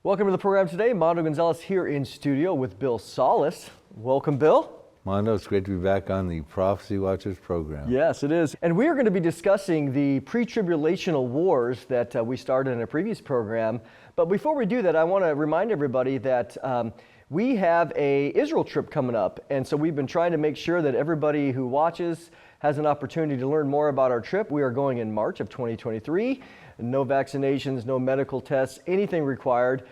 Welcome to the program today. Mondo Gonzales here in studio with Bill Salus. Welcome, Bill. Mondo, it's great to be back on the Prophecy Watchers program. Yes, it is. And we are going to be discussing the pre-tribulational wars that we started in a previous program. But before we do that, I want to remind everybody that we have a Israel trip coming up. And so we've been trying to make sure that everybody who watches has an opportunity to learn more about our trip. We are going in March of 2023. No vaccinations, no medical tests, anything required.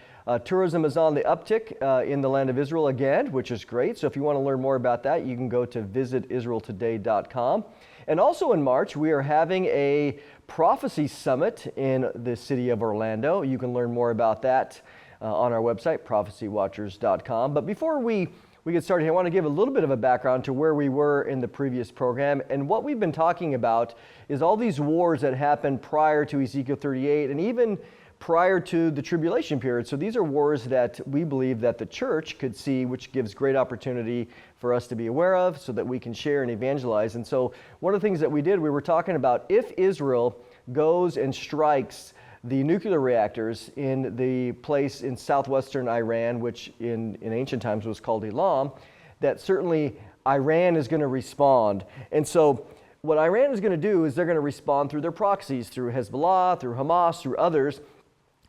Tourism is on the uptick in the land of Israel again, which is great. So if you want to learn more about that, you can go to visitisraeltoday.com. And also in March, we are having a prophecy summit in the city of Orlando. You can learn more about that on our website, prophecywatchers.com. But before we get started here, I want to give a little bit of a background to where we were in the previous program. And what we've been talking about is all these wars that happened prior to Ezekiel 38 and even prior to the tribulation period. So these are wars that we believe that the church could see, which gives great opportunity for us to be aware of so that we can share and evangelize. And so one of the things that we did, we were talking about if Israel goes and strikes the nuclear reactors in the place in southwestern Iran, which in ancient times was called Elam, that certainly Iran is going to respond. And so what Iran is going to do is they're going to respond through their proxies, through Hezbollah, through Hamas, through others,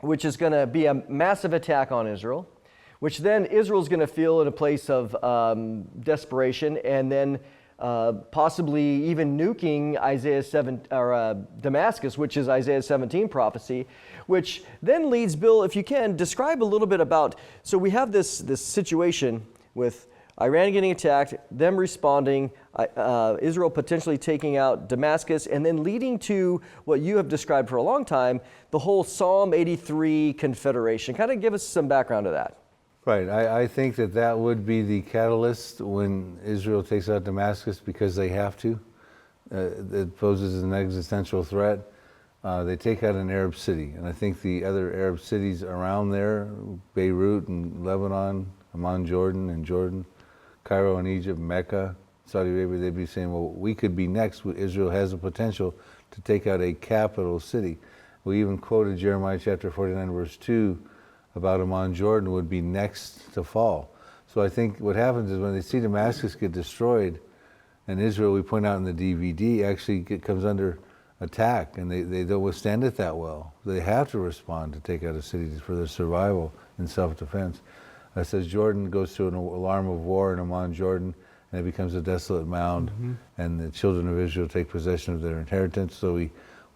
which is going to be a massive attack on Israel, which then Israel is going to feel in a place of desperation, and then possibly even nuking Damascus, which is Isaiah 17 prophecy, which then leads, Bill, if you can, describe a little bit about, so we have this situation with Iran getting attacked, them responding, Israel potentially taking out Damascus, and then leading to what you have described for a long time, the whole Psalm 83 confederation. Kind of give us some background to that. Right. I think that would be the catalyst when Israel takes out Damascus because they have to. It poses an existential threat. They take out an Arab city, and I think the other Arab cities around there, Beirut and Lebanon, Amman, Jordan, Cairo and Egypt, Mecca, Saudi Arabia, they'd be saying, well, we could be next. Israel has the potential to take out a capital city. We even quoted Jeremiah chapter 49, verse 2, about Amman, Jordan would be next to fall. So I think what happens is when they see Damascus get destroyed, and Israel, we point out in the DVD, actually comes under attack, and they don't withstand it that well. They have to respond to take out a city for their survival and self-defense. It says Jordan goes through an alarm of war in Amman, Jordan, and it becomes a desolate mound, and the children of Israel take possession of their inheritance. So we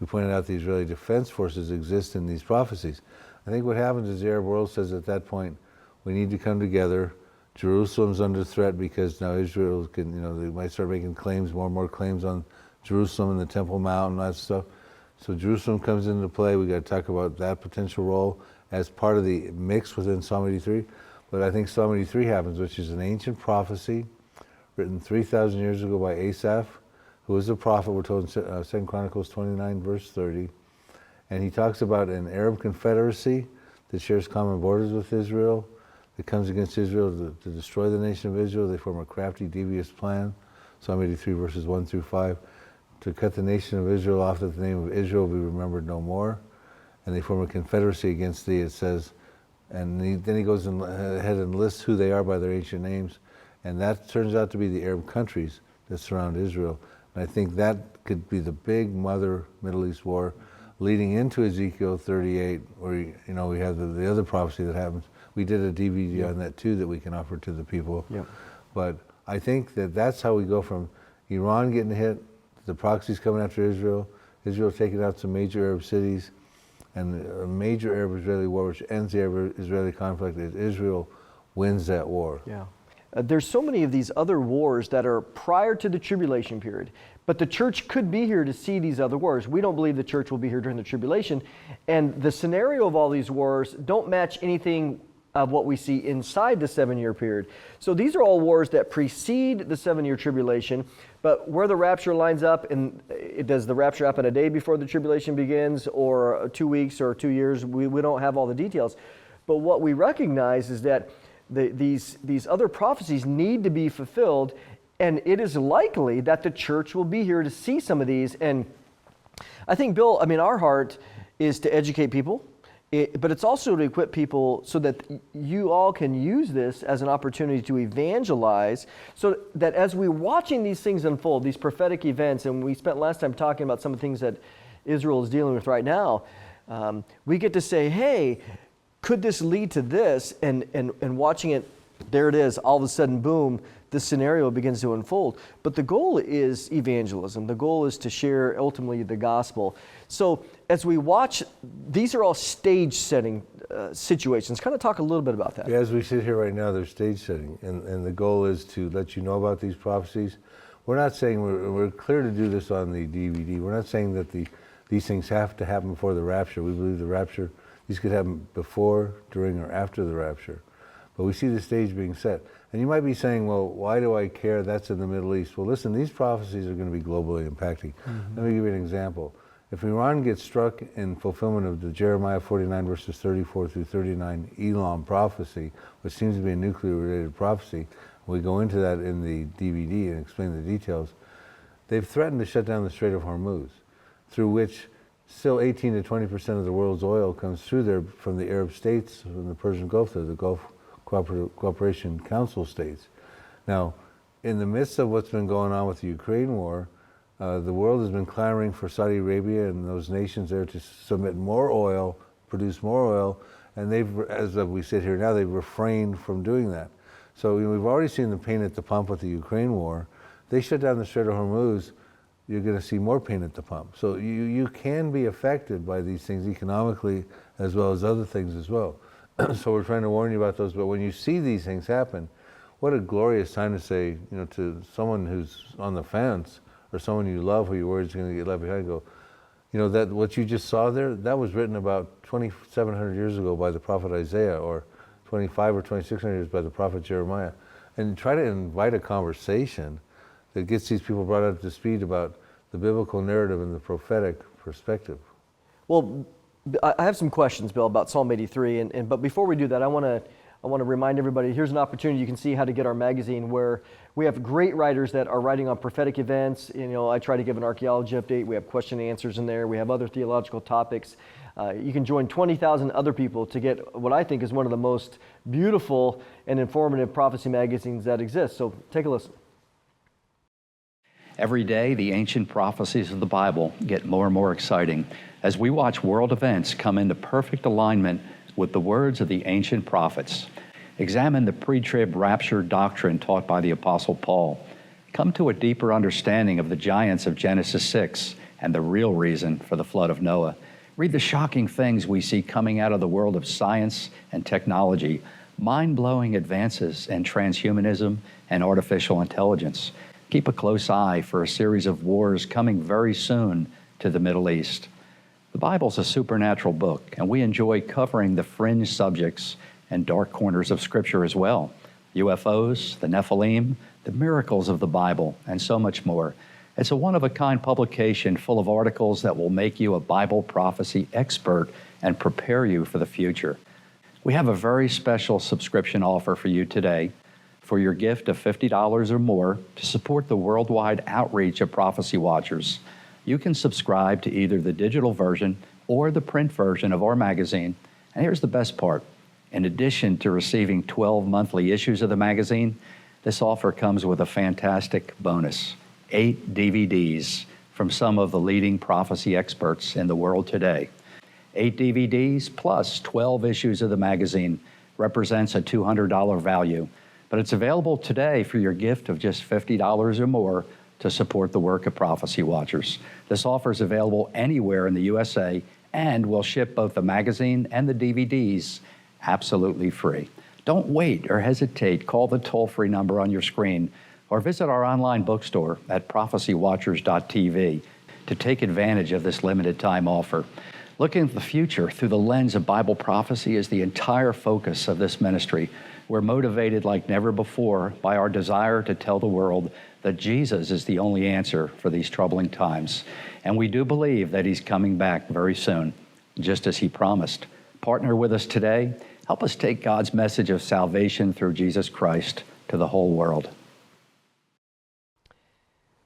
pointed out the Israeli Defense Forces exist in these prophecies. I think what happens is the Arab world says at that point, we need to come together. Jerusalem's under threat because now Israel can, they might start making claims, more and more claims on Jerusalem and the Temple Mount and that stuff. So Jerusalem comes into play. We got to talk about that potential role as part of the mix within Psalm 83. But I think Psalm 83 happens, which is an ancient prophecy written 3,000 years ago by Asaph, who was a prophet, we're told in 2 Chronicles 29, verse 30. And he talks about an Arab confederacy that shares common borders with Israel, that comes against Israel to destroy the nation of Israel. They form a crafty, devious plan, Psalm 83, verses 1 through 5, to cut the nation of Israel off, that the name of Israel be remembered no more. And they form a confederacy against thee, it says. And then he goes ahead and lists who they are by their ancient names. And that turns out to be the Arab countries that surround Israel. And I think that could be the big mother Middle East war leading into Ezekiel 38, where we have the other prophecy that happens. We did a DVD on that too that we can offer to the people. Yeah. But I think that's how we go from Iran getting hit, the proxies coming after Israel, Israel taking out some major Arab cities, and a major Arab-Israeli war, which ends the Arab-Israeli conflict, is Israel wins that war. Yeah. There's so many of these other wars that are prior to the tribulation period, but the church could be here to see these other wars. We don't believe the church will be here during the tribulation, and the scenario of all these wars don't match anything of what we see inside the 7-year period. So these are all wars that precede the 7-year tribulation, but where the rapture lines up, and does the rapture happen a day before the tribulation begins, or 2 weeks or 2 years, we don't have all the details. But what we recognize is that these other prophecies need to be fulfilled, and it is likely that the church will be here to see some of these. And I think, Bill, our heart is to educate people, but it's also to equip people so that you all can use this as an opportunity to evangelize, so that as we're watching these things unfold, these prophetic events, and we spent last time talking about some of the things that Israel is dealing with right now, we get to say, hey, could this lead to this? And watching it, there it is, all of a sudden, boom, this scenario begins to unfold. But the goal is evangelism. The goal is to share ultimately the gospel. So as we watch, these are all stage setting situations. Kind of talk a little bit about that. Yeah, as we sit here right now, they're stage setting. And the goal is to let you know about these prophecies. We're not saying, we're clear to do this on the DVD. We're not saying that these things have to happen before the rapture. We believe the rapture, these could happen before, during, or after the rapture. But we see the stage being set. And you might be saying, well, why do I care? That's in the Middle East. Well, listen, these prophecies are going to be globally impacting. Let me give you an example. If Iran gets struck in fulfillment of the Jeremiah 49 verses 34 through 39 Elam prophecy, which seems to be a nuclear-related prophecy, we go into that in the DVD and explain the details, they've threatened to shut down the Strait of Hormuz, through which still 18 to 20% of the world's oil comes through there from the Arab states, from the Persian Gulf, the Gulf Cooperation Council states. Now, in the midst of what's been going on with the Ukraine war, the world has been clamoring for Saudi Arabia and those nations there to submit more oil, produce more oil, and they've, as we sit here now, they've refrained from doing that. So we've already seen the pain at the pump with the Ukraine war. They shut down the Strait of Hormuz, you're going to see more pain at the pump. So you can be affected by these things economically as well as other things as well. So we're trying to warn you about those. But when you see these things happen, what a glorious time to say, to someone who's on the fence or someone you love who you're worried is going to get left behind, go, that what you just saw there, that was written about 2,700 years ago by the prophet Isaiah, or 25 or 2,600 years by the prophet Jeremiah. And try to invite a conversation that gets these people brought up to speed about the biblical narrative and the prophetic perspective. Well, I have some questions, Bill, about Psalm 83, but before we do that, I want to remind everybody, here's an opportunity. You can see how to get our magazine, where we have great writers that are writing on prophetic events. I try to give an archaeology update. We have question and answers in there. We have other theological topics. You can join 20,000 other people to get what I think is one of the most beautiful and informative prophecy magazines that exist. So take a listen. Every day, the ancient prophecies of the Bible get more and more exciting as we watch world events come into perfect alignment with the words of the ancient prophets. Examine the Pretrib rapture doctrine taught by the Apostle Paul. Come to a deeper understanding of the giants of Genesis 6 and the real reason for the flood of Noah. Read the shocking things we see coming out of the world of science and technology, mind-blowing advances in transhumanism and artificial intelligence. Keep a close eye for a series of wars coming very soon to the Middle East. The Bible's a supernatural book, and we enjoy covering the fringe subjects and dark corners of Scripture as well. UFOs, the Nephilim, the miracles of the Bible, and so much more. It's a one-of-a-kind publication full of articles that will make you a Bible prophecy expert and prepare you for the future. We have a very special subscription offer for you today. For your gift of $50 or more to support the worldwide outreach of Prophecy Watchers, you can subscribe to either the digital version or the print version of our magazine. And here's the best part. In addition to receiving 12 monthly issues of the magazine, this offer comes with a fantastic bonus: 8 DVDs from some of the leading prophecy experts in the world today. 8 DVDs plus 12 issues of the magazine represents a $200 value. But it's available today for your gift of just $50 or more to support the work of Prophecy Watchers. This offer is available anywhere in the USA and will ship both the magazine and the DVDs absolutely free. Don't wait or hesitate. Call the toll-free number on your screen or visit our online bookstore at prophecywatchers.tv to take advantage of this limited time offer. Looking at the future through the lens of Bible prophecy is the entire focus of this ministry. We're motivated like never before by our desire to tell the world that Jesus is the only answer for these troubling times. And we do believe that He's coming back very soon, just as He promised. Partner with us today. Help us take God's message of salvation through Jesus Christ to the whole world.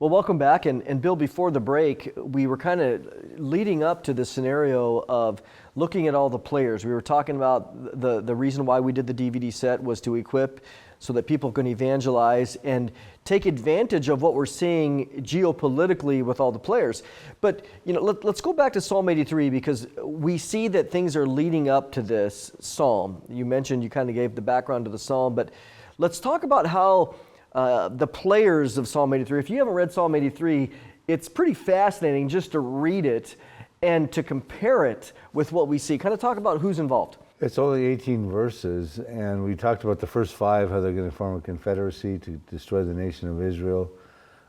Well, welcome back. And Bill, before the break, we were kind of leading up to the scenario of looking at all the players. We were talking about the reason why we did the DVD set was to equip so that people can evangelize and take advantage of what we're seeing geopolitically with all the players. But let's go back to Psalm 83, because we see that things are leading up to this psalm. You mentioned, you kind of gave the background to the psalm, but let's talk about how the players of Psalm 83. If you haven't read Psalm 83, it's pretty fascinating just to read it and to compare it with what we see. Kind of talk about who's involved. It's only 18 verses, and we talked about the first 5, how they're going to form a confederacy to destroy the nation of Israel.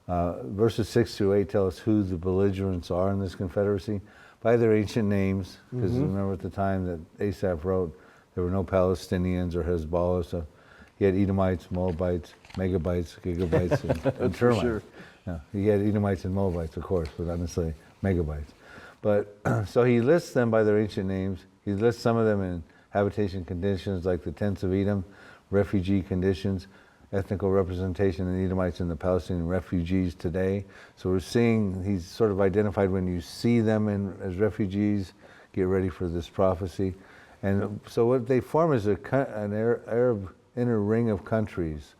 Verses 6 through 8 tell us who the belligerents are in this confederacy by their ancient names, because remember at the time that Asaph wrote, there were no Palestinians or Hezbollah, so he had Edomites, Moabites, megabytes, gigabytes, and termites. Sure. No, he had Edomites and Moabites, of course, but not necessarily megabytes. But so he lists them by their ancient names. He lists some of them in habitation conditions like the Tents of Edom, refugee conditions, ethnical representation of the Edomites and the Palestinian refugees today. So we're seeing, he's sort of identified when you see them as refugees, get ready for this prophecy. And so what they form is an Arab inner ring of countries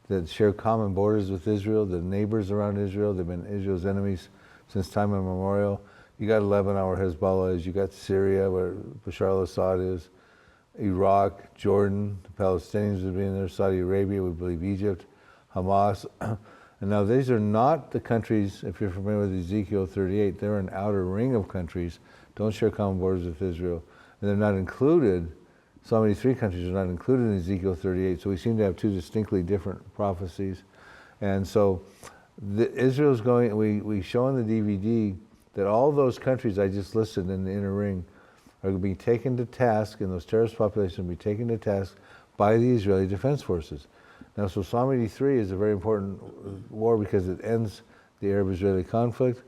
that share common borders with Israel, the neighbors around Israel. They've been Israel's enemies since time immemorial. You got Lebanon where Hezbollah is, you got Syria where Bashar al-Assad is, Iraq, Jordan, the Palestinians would be in there, Saudi Arabia, we believe Egypt, Hamas. And now these are not the countries, if you're familiar with Ezekiel 38, they're an outer ring of countries, don't share common borders with Israel. And they're not included, so many 3 countries are not included in Ezekiel 38, so we seem to have 2 distinctly different prophecies. And so Israel's going, we show on the DVD that all those countries I just listed in the inner ring are going to be taken to task, and those terrorist populations will be taken to task by the Israeli Defense Forces. Now, so Psalm 83 is a very important war because it ends the Arab-Israeli conflict,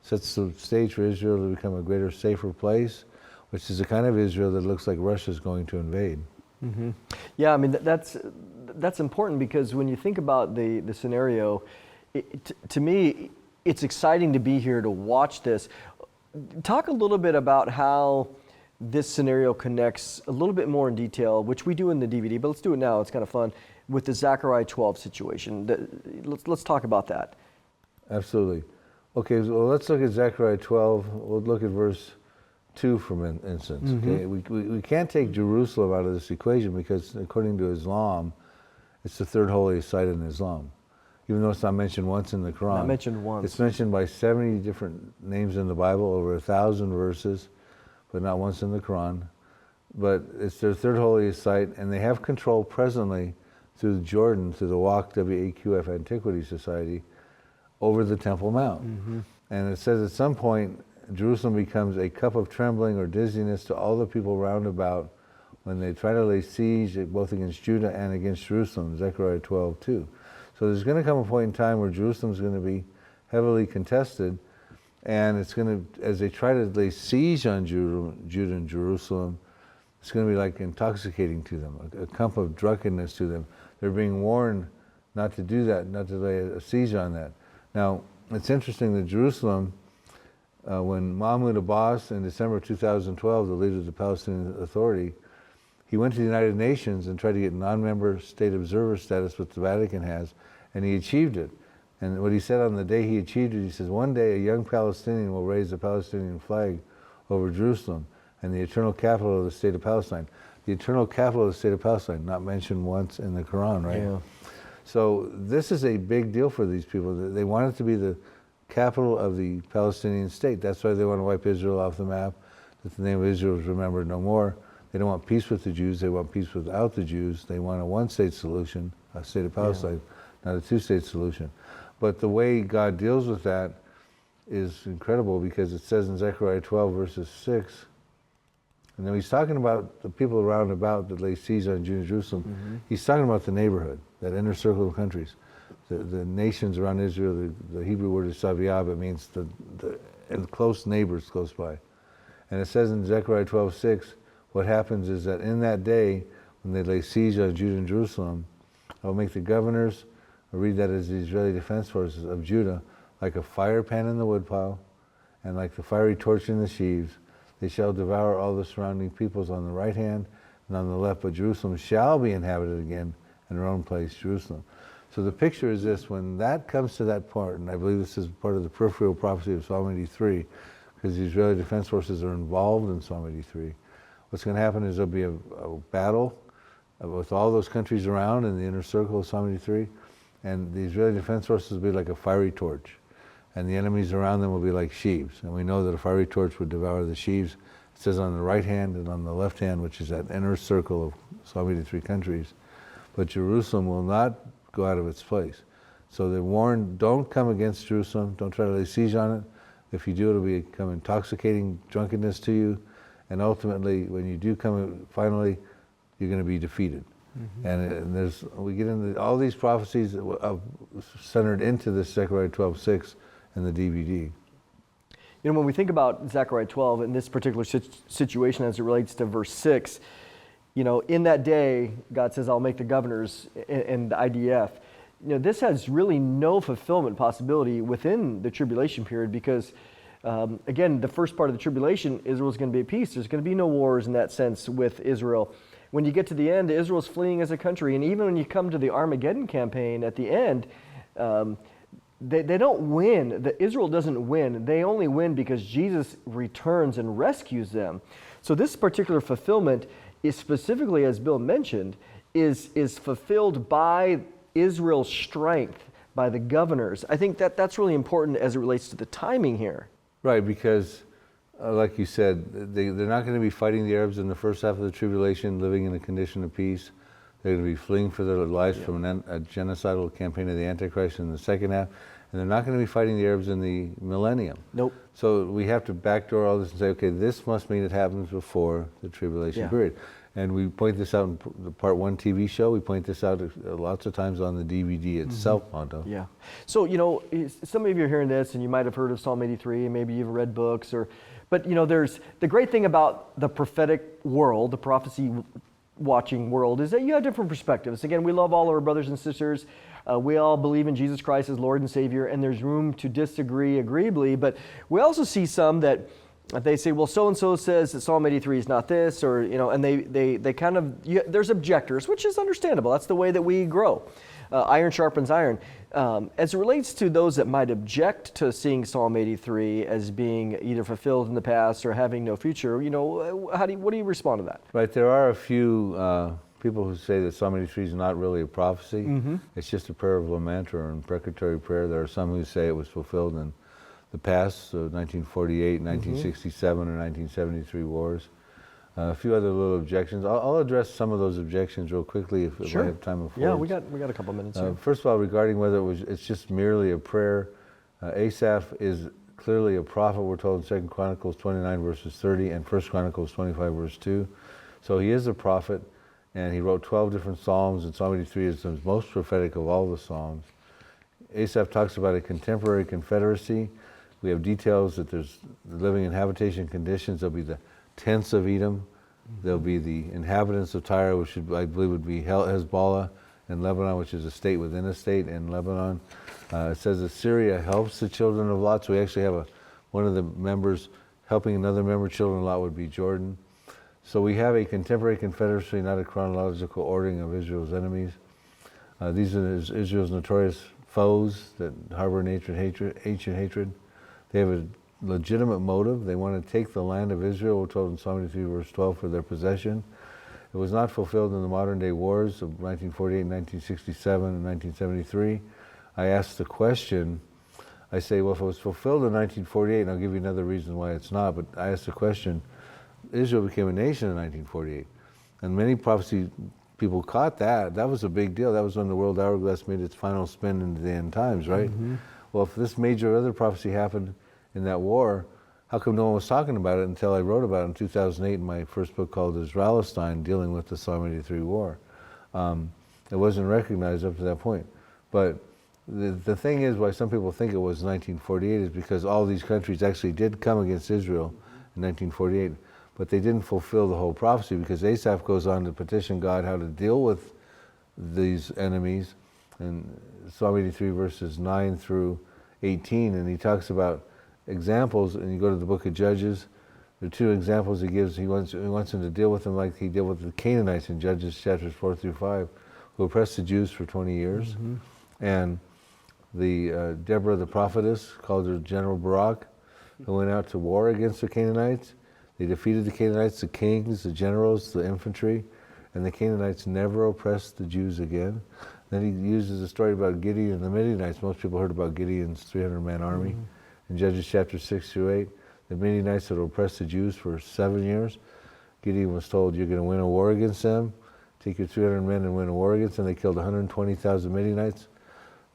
sets the stage for Israel to become a greater, safer place, which is the kind of Israel that looks like Russia's going to invade. Mm-hmm. Yeah, I mean, that's important, because when you think about the scenario, to me, it's exciting to be here to watch this. Talk a little bit about how this scenario connects a little bit more in detail, which we do in the DVD, but let's do it now. It's kind of fun, with the Zechariah 12 situation. Let's talk about that. Absolutely. Okay, so let's look at Zechariah 12. We'll look at verse 2 for instance. Okay, we can't take Jerusalem out of this equation because according to Islam, it's the 3rd holiest site in Islam. Even though it's not mentioned once in the Quran. Not mentioned once. It's mentioned by 70 different names in the Bible, over 1,000 verses, but not once in the Quran. But it's their 3rd holiest site, and they have control presently through Jordan, through the WAC, WAQF Antiquity Society, over the Temple Mount. And it says at some point, Jerusalem becomes a cup of trembling or dizziness to all the people round about when they try to lay siege both against Judah and against Jerusalem, Zechariah 12:2. So there's going to come a point in time where Jerusalem's going to be heavily contested, and it's going to, as they try to lay siege on Judah and Jerusalem, it's going to be like intoxicating to them, a cup of drunkenness to them. They're being warned not to do that, not to lay a siege on that. Now, it's interesting that Jerusalem, when Mahmoud Abbas in December 2012, the leader of the Palestinian Authority, he went to the United Nations and tried to get non-member state observer status, which the Vatican has, and he achieved it. And what he said on the day he achieved it, he says, one day a young Palestinian will raise the Palestinian flag over Jerusalem and the eternal capital of the state of Palestine. The eternal capital of the state of Palestine, not mentioned once in the Quran, right? Yeah. So this is a big deal for these people. They want it to be the capital of the Palestinian state. That's why they want to wipe Israel off the map, that the name of Israel is remembered no more. They don't want peace with the Jews, they want peace without the Jews. They want a one-state solution, a state of Palestine, not a 2-state solution. But the way God deals with that is incredible, because it says in Zechariah 12 verses 6, and then he's talking about the people around about that lay siege on Judah and Jerusalem. He's talking about the neighborhood, that inner circle of countries. The nations around Israel, the Hebrew word is Saviab, it means the close neighbors close by. And it says in Zechariah 12:6, what happens is that in that day, when they lay siege on Judah and Jerusalem, I will make the governors, I'll read that as the Israeli Defense Forces of Judah, like a fire pan in the woodpile, and like the fiery torch in the sheaves. They shall devour all the surrounding peoples on the right hand and on the left, but Jerusalem shall be inhabited again in her own place, Jerusalem. So the picture is this: when that comes to that part, and I believe this is part of the peripheral prophecy of Psalm 83, because the Israeli Defense Forces are involved in Psalm 83, what's going to happen is there'll be a battle with all those countries around in the inner circle of Psalm 83, and the Israeli Defense Forces will be like a fiery torch, and the enemies around them will be like sheaves. And we know that a fiery torch would devour the sheaves. It says on the right hand and on the left hand, which is that inner circle of Psalm 83 countries. But Jerusalem will not go out of its place. So they're warned, don't come against Jerusalem, don't try to lay siege on it. If you do, it'll become intoxicating drunkenness to you, and ultimately, when you do come, finally, you're going to be defeated. And we get into all these prophecies centered into this Zechariah 12:6 in the DVD. You know, when we think about Zechariah 12 in this particular situation as it relates to verse 6, you know, in that day, God says, I'll make the governors and the IDF. You know, this has really no fulfillment possibility within the tribulation period because, again, the first part of the tribulation, Israel's going to be at peace. There's going to be no wars in that sense with Israel. When you get to the end, Israel's fleeing as a country. And even when you come to the Armageddon campaign at the end, they don't win. Israel doesn't win. They only win because Jesus returns and rescues them. So this particular fulfillment is specifically, as Bill mentioned, is fulfilled by Israel's strength, by the governors. I think that's really important as it relates to the timing here. Right, because like you said, they're not going to be fighting the Arabs in the first half of the tribulation, living in a condition of peace. They're going to be fleeing for their lives from a genocidal campaign of the Antichrist in the second half. And they're not going to be fighting the Arabs in the millennium. Nope. So we have to backdoor all this and say, okay, this must mean it happens before the tribulation period. And we point this out in the Part 1 TV show. We point this out lots of times on the DVD itself, Mondo. Yeah. So, you know, some of you are hearing this and you might have heard of Psalm 83 and maybe you've read books but, you know, there's the great thing about the prophetic world, the prophecy watching world, is that you have different perspectives. Again, we love all our brothers and sisters. We all believe in Jesus Christ as Lord and Savior, and there's room to disagree agreeably. But we also see some that they say, well, so-and-so says that Psalm 83 is not this, or, you know, and they kind of, there's objectors, which is understandable. That's the way that we grow. Iron sharpens iron. As it relates to those that might object to seeing Psalm 83 as being either fulfilled in the past or having no future, you know, what do you respond to that? Right, there are a few people who say that Psalm 83 is not really a prophecy. It's just a prayer of lament or an imprecatory prayer. There are some who say it was fulfilled in the past, so 1948, 1967, or 1973 wars. A few other little objections. I'll address some of those objections real quickly if I have time afterwards. Yeah, we got a couple minutes here. First of all, regarding whether it's just merely a prayer, Asaph is clearly a prophet. We're told in 2 Chronicles 29 verses 30 and 1 Chronicles 25 verse 2. So he is a prophet, and he wrote 12 different psalms, and Psalm 83 is the most prophetic of all the psalms. Asaph talks about a contemporary confederacy. We have details that there's living in habitation conditions. There'll be the Tents of Edom. There'll be the inhabitants of Tyre, which I believe would be Hezbollah, and Lebanon, which is a state within a state in Lebanon. It says that Syria helps the children of Lot. So we actually have one of the members helping another member. Children of Lot would be Jordan. So we have a contemporary confederacy, not a chronological ordering of Israel's enemies. These are Israel's notorious foes that harbor ancient hatred. They have a legitimate motive. They want to take the land of Israel, we're told in Psalm 83 verse 12, for their possession. It was not fulfilled in the modern day wars of 1948, 1967, and 1973. I asked the question, I say, well, if it was fulfilled in 1948, and I'll give you another reason why it's not, but I asked the question, Israel became a nation in 1948. And many prophecy people caught that. That was a big deal. That was when the world hourglass made its final spin into the end times, right? Well, if this major other prophecy happened in that war, how come no one was talking about it until I wrote about it in 2008 in my first book called Israelistine, dealing with the Psalm 83 war? It wasn't recognized up to that point. But the thing is, why some people think it was 1948 is because all these countries actually did come against Israel in 1948, but they didn't fulfill the whole prophecy, because Asaph goes on to petition God how to deal with these enemies. And Psalm 83 verses 9 through 18, and he talks about examples, and you go to the book of Judges, there are two examples he gives. He wants them to deal with them like he did with the Canaanites in Judges chapters 4 through 5, who oppressed the Jews for 20 years. Mm-hmm. And the Deborah the prophetess, called her General Barak, who went out to war against the Canaanites. They defeated the Canaanites, the kings, the generals, the infantry, and the Canaanites never oppressed the Jews again. Then he uses a story about Gideon and the Midianites. Most people heard about Gideon's 300-man army. Mm-hmm. In Judges chapter 6 through 8, the Midianites had oppressed the Jews for 7 years. Gideon was told, you're going to win a war against them. Take your 300 men and win a war against them. They killed 120,000 Midianites,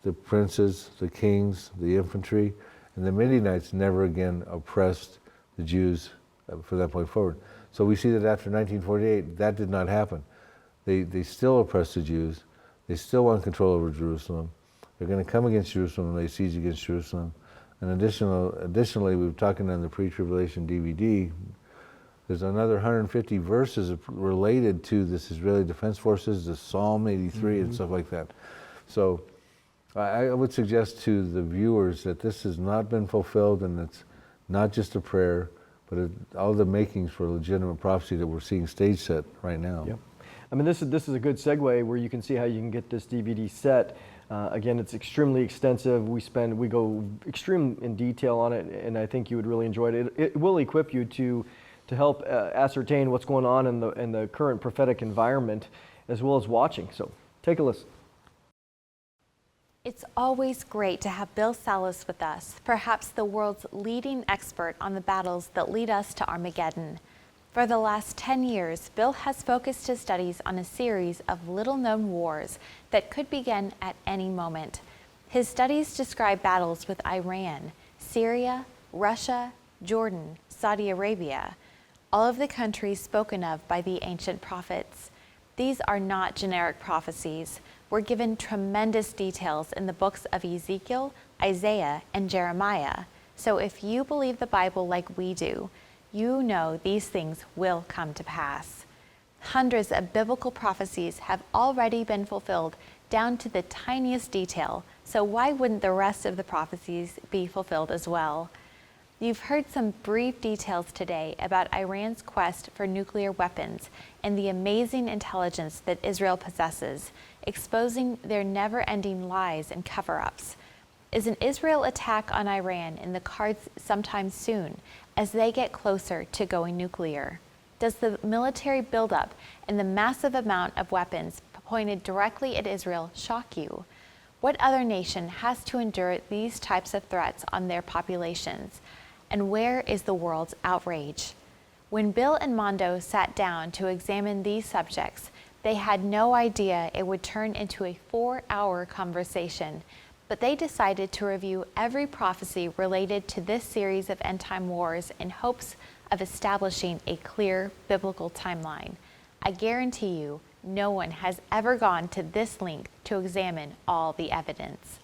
the princes, the kings, the infantry, and the Midianites never again oppressed the Jews from that point forward. So we see that after 1948, that did not happen. They still oppressed the Jews. They still want control over Jerusalem. They're going to come against Jerusalem and lay siege against Jerusalem. And additionally, we were talking on the pre-tribulation DVD, there's another 150 verses related to this Israeli Defense Forces, the Psalm 83 and stuff like that. So I would suggest to the viewers that this has not been fulfilled, and it's not just a prayer, but all the makings for legitimate prophecy that we're seeing stage set right now. Yep. I mean, this is a good segue where you can see how you can get this DVD set. Again, it's extremely extensive. We go extreme in detail on it, and I think you would really enjoy it. It will equip you to help ascertain what's going on in the current prophetic environment, as well as watching. So take a listen. It's always great to have Bill Salus with us, perhaps the world's leading expert on the battles that lead us to Armageddon. For the last 10 years, Bill has focused his studies on a series of little-known wars that could begin at any moment. His studies describe battles with Iran, Syria, Russia, Jordan, Saudi Arabia, all of the countries spoken of by the ancient prophets. These are not generic prophecies. We're given tremendous details in the books of Ezekiel, Isaiah, and Jeremiah. So if you believe the Bible like we do, you know these things will come to pass. Hundreds of biblical prophecies have already been fulfilled down to the tiniest detail, so why wouldn't the rest of the prophecies be fulfilled as well? You've heard some brief details today about Iran's quest for nuclear weapons and the amazing intelligence that Israel possesses, exposing their never-ending lies and cover-ups. Is an Israel attack on Iran in the cards sometime soon as they get closer to going nuclear? Does the military buildup and the massive amount of weapons pointed directly at Israel shock you? What other nation has to endure these types of threats on their populations? And where is the world's outrage? When Bill and Mondo sat down to examine these subjects, they had no idea it would turn into a 4-hour conversation, but they decided to review every prophecy related to this series of end-time wars in hopes of establishing a clear biblical timeline. I guarantee you, no one has ever gone to this length to examine all the evidence.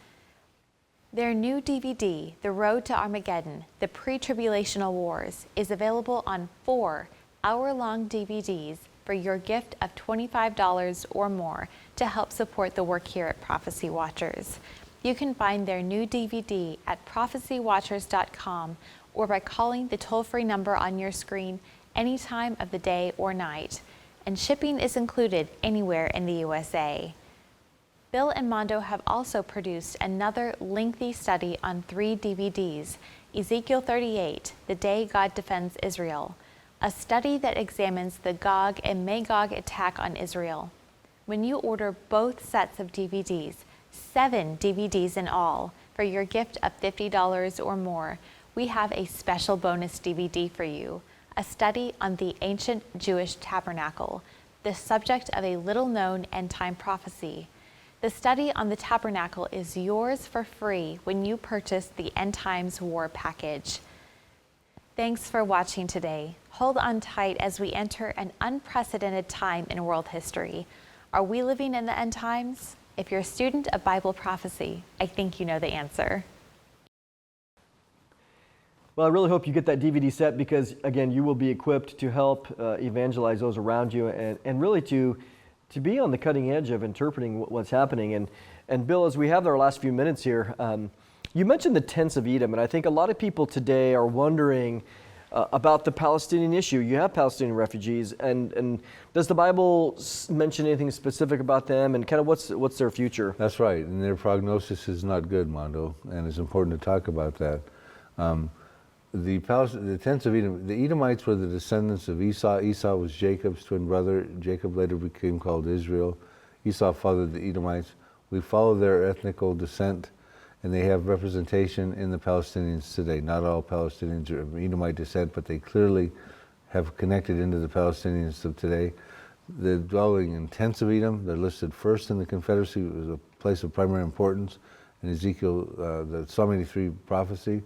Their new DVD, The Road to Armageddon, The Pre-Tribulational Wars, is available on 4 hour-long DVDs for your gift of $25 or more to help support the work here at Prophecy Watchers. You can find their new DVD at prophecywatchers.com or by calling the toll-free number on your screen any time of the day or night. And shipping is included anywhere in the USA. Bill and Mondo have also produced another lengthy study on 3 DVDs, Ezekiel 38, The Day God Defends Israel, a study that examines the Gog and Magog attack on Israel. When you order both sets of DVDs, 7 DVDs in all, for your gift of $50 or more, we have a special bonus DVD for you, a study on the ancient Jewish tabernacle, the subject of a little-known end-time prophecy. The study on the tabernacle is yours for free when you purchase the End Times War package. Thanks for watching today. Hold on tight as we enter an unprecedented time in world history. Are we living in the end times? If you're a student of Bible prophecy, I think you know the answer. Well, I really hope you get that DVD set because, again, you will be equipped to help evangelize those around you and really to be on the cutting edge of interpreting what's happening. And Bill, as we have our last few minutes here, You mentioned the Tents of Edom, and I think a lot of people today are wondering about the Palestinian issue. You have Palestinian refugees, and does the Bible mention anything specific about them, and kind of what's their future? That's right, and their prognosis is not good, Mondo, and it's important to talk about that. The Tents of Edom, the Edomites were the descendants of Esau. Esau was Jacob's twin brother. Jacob later became called Israel. Esau fathered the Edomites. We follow their ethnical descent, and they have representation in the Palestinians today. Not all Palestinians are of Edomite descent, but they clearly have connected into the Palestinians of today. They're dwelling in Tents of Edom. They're listed first in the Confederacy. It was a place of primary importance in Ezekiel, the Psalm 83 prophecy.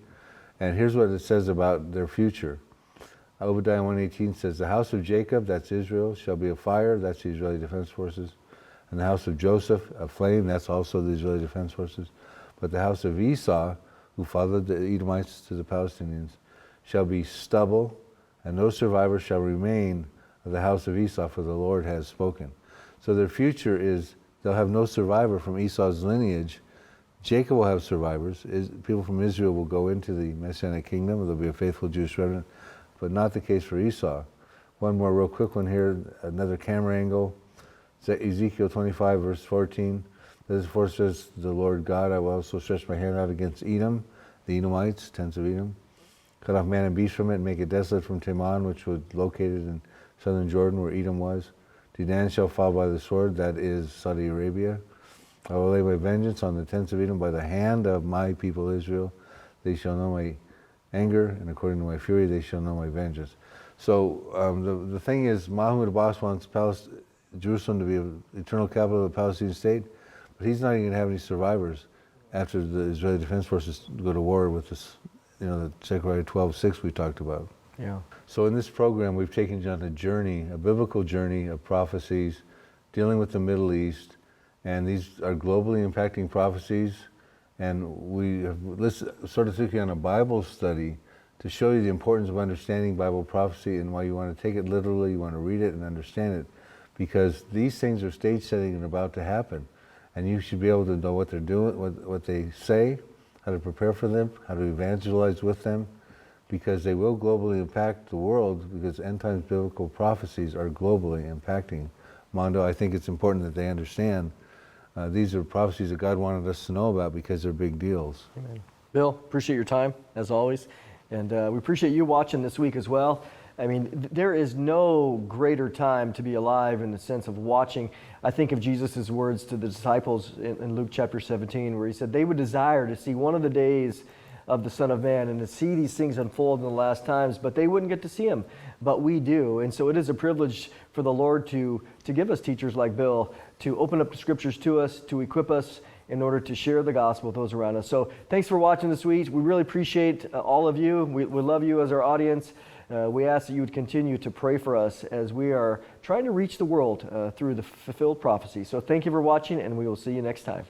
And here's what it says about their future. Obadiah 1:18 says, the house of Jacob, that's Israel, shall be a fire, that's the Israeli Defense Forces. And the house of Joseph, a flame, that's also the Israeli Defense Forces. But the house of Esau, who fathered the Edomites to the Palestinians, shall be stubble, and no survivor shall remain of the house of Esau, for the Lord has spoken. So their future is, they'll have no survivor from Esau's lineage. Jacob will have survivors. People from Israel will go into the Messianic kingdom. There'll be a faithful Jewish remnant, but not the case for Esau. One more real quick one here, another camera angle. Ezekiel 25, verse 14. Therefore says the Lord God, I will also stretch my hand out against Edom, the Edomites, Tents of Edom, cut off man and beast from it, and make it desolate from Teman, which was located in southern Jordan, where Edom was. Dedan shall fall by the sword, that is Saudi Arabia. I will lay my vengeance on the Tents of Edom by the hand of my people Israel. They shall know my anger, and according to my fury, they shall know my vengeance. So the thing is, Mahmoud Abbas wants Jerusalem to be an eternal capital of the Palestinian state, but he's not even going to have any survivors after the Israeli Defense Forces go to war with this, the Zechariah 12:6 we talked about. Yeah. So in this program, we've taken you on a journey, a biblical journey of prophecies dealing with the Middle East, and these are globally impacting prophecies, and we have sort of took you on a Bible study to show you the importance of understanding Bible prophecy and why you want to take it literally, you want to read it and understand it, because these things are stage setting and about to happen. And you should be able to know what they're doing, what they say, how to prepare for them, how to evangelize with them, because they will globally impact the world, because end times biblical prophecies are globally impacting. Mondo, I think it's important that they understand these are prophecies that God wanted us to know about because they're big deals. Amen. Bill, appreciate your time, as always. And we appreciate you watching this week as well. I mean, there is no greater time to be alive in the sense of watching. I think of Jesus' words to the disciples in Luke chapter 17, where he said they would desire to see one of the days of the Son of Man and to see these things unfold in the last times, but they wouldn't get to see him. But we do. And so it is a privilege for the Lord to give us teachers like Bill, to open up the scriptures to us, to equip us in order to share the gospel with those around us. So thanks for watching this week. We really appreciate all of you. We love you as our audience. We ask that you would continue to pray for us as we are trying to reach the world through the fulfilled prophecy. So thank you for watching, and we will see you next time.